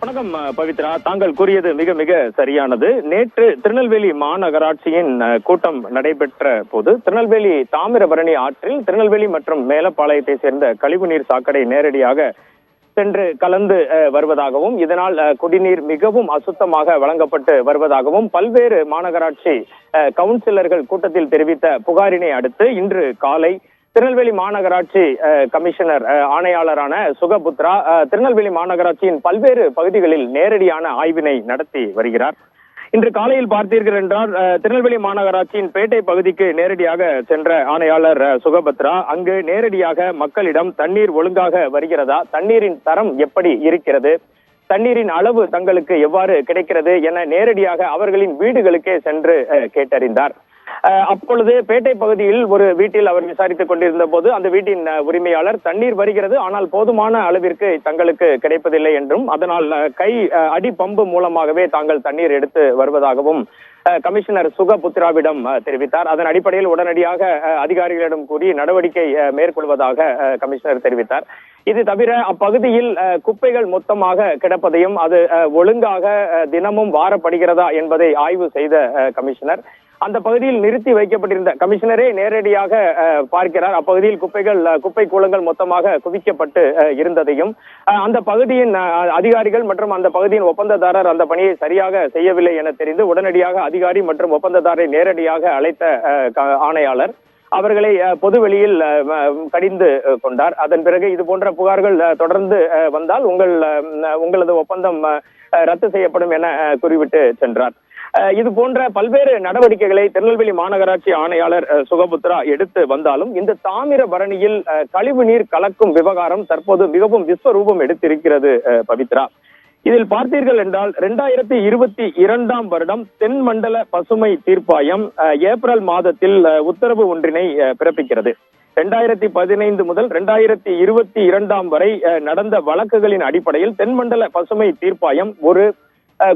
வணக்கம் பவித்ரா, தாங்கள் கூறியது மிக மிக சரியானது. நேற்று திருநெல்வேலி மாநகராட்சியின் கூட்டம் நடைபெற்ற போது திருநெல்வேலி தாமிரபரணி ஆற்றில் திருநெல்வேலி மற்றும் மேலப்பாளையத்தை சேர்ந்த கழிவுநீர் சாக்கடை நேரடியாக சென்று கலந்து வருவதாகவும் இதனால் குடிநீர் மிகவும் அசுத்தமாக வழங்கப்பட்டு வருவதாகவும் பல்வேறு மாநகராட்சி கவுன்சிலர்கள் கூட்டத்தில் தெரிவித்த புகாரினை அடுத்து இன்று காலை திருநெல்வேலி மாநகராட்சி கமிஷனர் ஆணையாளரான சுகபுத்ரா திருநெல்வேலி மாநகராட்சியின் பல்வேறு பகுதிகளில் நேரடியான ஆய்வினை நடத்தி வருகிறார். இன்று காலையில் பார்த்தீர்கள் என்றால் திருநெல்வேலி மாநகராட்சியின் பேட்டை பகுதிக்கு நேரடியாக சென்ற ஆணையாளர் சுகபத்ரா அங்கு நேரடியாக மக்களிடம் தண்ணீர் ஒழுங்காக வருகிறதா, தண்ணீரின் தரம் எப்படி இருக்கிறது, தண்ணீரின் அளவு தங்களுக்கு எவ்வாறு கிடைக்கிறது என நேரடியாக அவர்களின் வீடுகளுக்கே சென்று கேட்டறிந்தார். அப்பொழுது பேட்டை பகுதியில் ஒரு வீட்டில் அவர் விசாரித்துக் கொண்டிருந்த போது அந்த வீட்டின் உரிமையாளர் தண்ணீர் வருகிறது, ஆனால் போதுமான அளவிற்கு தங்களுக்கு கிடைப்பதில்லை என்றும் அதனால் அடி பம்பு மூலமாகவே தாங்கள் தண்ணீர் எடுத்து வருவதாகவும் கமிஷனர் சுகபுத்ராவிடம் தெரிவித்தார். அதன் அடிப்படையில் உடனடியாக அதிகாரிகளிடம் கூறி நடவடிக்கை மேற்கொள்வதாக கமிஷனர் தெரிவித்தார். இது தவிர அப்பகுதியில் குப்பைகள் மொத்தமாக கிடப்பதையும் அது ஒழுங்காக தினமும் வாரப்படுகிறதா என்பதை ஆய்வு செய்த கமிஷனர் அந்த பகுதியில் நிறுத்தி வைக்கப்பட்டிருந்த கமிஷனரே நேரடியாக பார்க்கிறார். அப்பகுதியில் குப்பை கூளங்கள் மொத்தமாக குவிக்கப்பட்டு இருந்ததையும் அந்த பகுதியின் அதிகாரிகள் மற்றும் அந்த பகுதியின் ஒப்பந்ததாரர் அந்த பணியை சரியாக செய்யவில்லை என தெரிந்து உடனடியாக அதிகாரி மற்றும் ஒப்பந்ததாரரை நேரடியாக அழைத்த ஆணையாளர் அவர்களை பொதுவெளியில் கடிந்து கொண்டார். அதன் பிறகு இது போன்ற புகார்கள் தொடர்ந்து வந்தால் உங்களது ஒப்பந்தம் ரத்து செய்யப்படும் என கூறிவிட்டு சென்றார். இது போன்ற பல்வேறு நடவடிக்கைகளை திருநெல்வேலி மாநகராட்சி ஆணையாளர் சுகபுத்ரா எடுத்து வந்தாலும் இந்த தாமிரபரணியில் கழிவு நீர் கலக்கும் விவகாரம் தற்போது மிகவும் விஸ்வரூபம் எடுத்திருக்கிறது பவித்ரா. இதில் பார்த்தீர்கள் என்றால் 2022 வருடம் தென்மண்டல பசுமை தீர்ப்பாயம் ஏப்ரல் மாதத்தில் உத்தரவு ஒன்றினை பிறப்பிக்கிறது. 2015 முதல் 2022 வரை நடந்த வழக்குகளின் அடிப்படையில் தென்மண்டல பசுமை தீர்ப்பாயம் ஒரு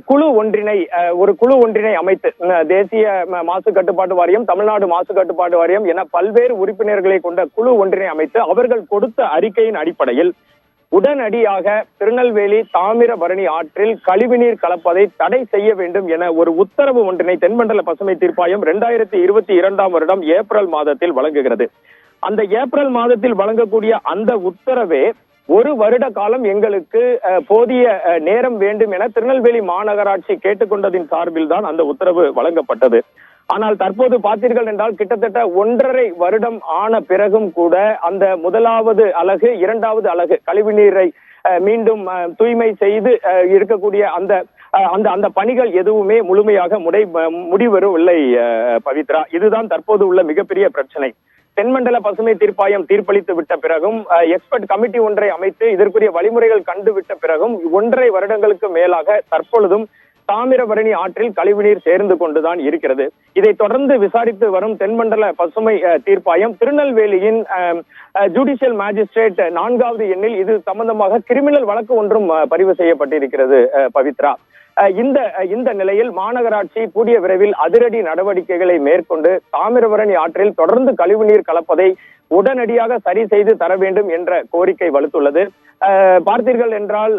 குழு ஒன்றினை அமைத்து தேசிய மாசு கட்டுப்பாட்டு வாரியம், தமிழ்நாடு மாசு கட்டுப்பாட்டு வாரியம் என பல்வேறு உறுப்பினர்களை கொண்ட குழு ஒன்றினை அமைத்து அவர்கள் கொடுத்த அறிக்கையின் அடிப்படையில் உடனடியாக திருநெல்வேலி தாமிரபரணி ஆற்றில் கழிவுநீர் கலப்பதை தடை செய்ய வேண்டும் என ஒரு உத்தரவு ஒன்றினை தென்மண்டல பசுமை தீர்ப்பாயம் 2022 வருடம் ஏப்ரல் மாதத்தில் வழங்குகிறது. அந்த ஏப்ரல் மாதத்தில் வழங்கக்கூடிய அந்த உத்தரவே ஒரு வருட காலம் எங்களுக்கு போதிய நேரம் வேண்டும் என திருநெல்வேலி மாநகராட்சி கேட்டுக்கொண்டதின் சார்பில் தான் அந்த உத்தரவு வழங்கப்பட்டது. ஆனால் தற்போது பார்த்தீர்கள் என்றால் கிட்டத்தட்ட 1.5 வருடம் ஆன பிறகும் கூட அந்த முதலாவது அலகு, இரண்டாவது அலகு கழிவுநீரை மீண்டும் தூய்மை செய்து இருக்கக்கூடிய அந்த பணிகள் எதுவுமே முழுமையாக முடிவரவில்லை பவித்ரா. இதுதான் தற்போது உள்ள மிகப்பெரிய பிரச்சனை. தென்மண்டல பசுமை தீர்ப்பாயம் தீர்ப்பளித்து விட்ட பிறகும் எக்ஸ்பர்ட் கமிட்டி ஒன்றை அமைத்து இதற்குரிய வழிமுறைகள் கண்டுவிட்ட பிறகும் 1.5 வருடங்களுக்கு மேலாக தற்பொழுதும் தாமிரபரணி ஆற்றில் கழிவுநீர் சேர்ந்து கொண்டுதான் இருக்கிறது. இதை தொடர்ந்து விசாரித்து வரும் தென்மண்டல பசுமை தீர்ப்பாயம் திருநெல்வேலியின் ஜுடிஷியல் மேஜிஸ்ட்ரேட் 4வது எண்ணில் இது சம்பந்தமாக கிரிமினல் வழக்கு ஒன்றும் பதிவு செய்யப்பட்டிருக்கிறது பவித்ரா. இந்த நிலையில் மாநகராட்சி கூடிய விரைவில் அதிரடி நடவடிக்கைகளை மேற்கொண்டு தாமிரபரணி ஆற்றில் தொடர்ந்து கழிவுநீர் கலப்பதை உடனடியாக சரி செய்து தர வேண்டும் என்ற கோரிக்கை வலுத்துள்ளது. பார்த்தீர்கள் என்றால்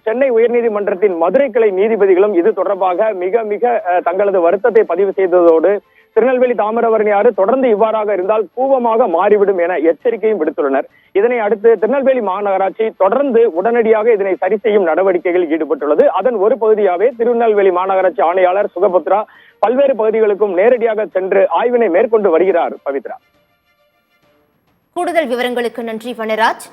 சென்னை உயர்நீதிமன்றத்தின் மதுரை கிளை நீதிபதிகளும் இது தொடர்பாக மிக தங்களது வருத்தத்தை பதிவு செய்ததோடு திருநெல்வேலி தாமிரபரணி ஆறு தொடர்ந்து இவ்வாறாக இருந்தால் கூவமாக மாறிவிடும் என எச்சரிக்கையும் விடுத்துள்ளனர். இதனை அடுத்து திருநெல்வேலி மாநகராட்சி தொடர்ந்து உடனடியாக இதனை சரி செய்யும் நடவடிக்கைகளில் ஈடுபட்டுள்ளது. அதன் ஒரு பகுதியாகவே திருநெல்வேலி மாநகராட்சி ஆணையாளர் சுகபுத்ரா பல்வேறு பகுதிகளுக்கும் நேரடியாக சென்று ஆய்வினை மேற்கொண்டு வருகிறார் பவித்ரா. கூடுதல் விவரங்களுக்கு நன்றி வனராஜ்.